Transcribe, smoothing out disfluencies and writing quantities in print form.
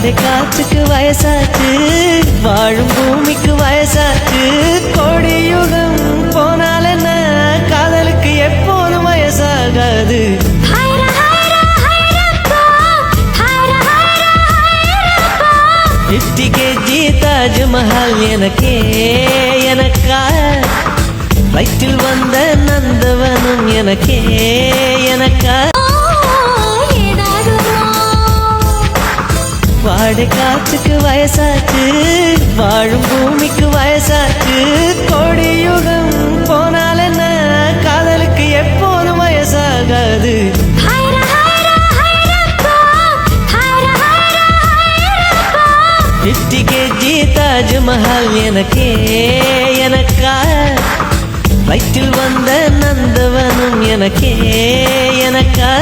வாடை காற்றுக்கு வயசாச்சு, வாழும் பூமிக்கு வயசாச்சு. கோடி யுகம் போனால் என்ன, காதலுக்கு எப்போதும் வயசாகாது. கேஜி தாஜ்மஹால் எனக்கே எனக்கா, வயிற்றில் வந்த நந்தவனும் எனக்கே எனக்கா. வாடை காற்றுக்கு வயசாச்சு, வாழும் பூமிக்கு வயசாச்சு. கோடி யுகம் போனால் என்ன, காதலுக்கு எப்போதும் வயசாகாது. கேஜி தாஜ்மஹால் எனக்கே எனக்கா, வயிற்றில் வந்த நந்தவனும் எனக்கே எனக்கா.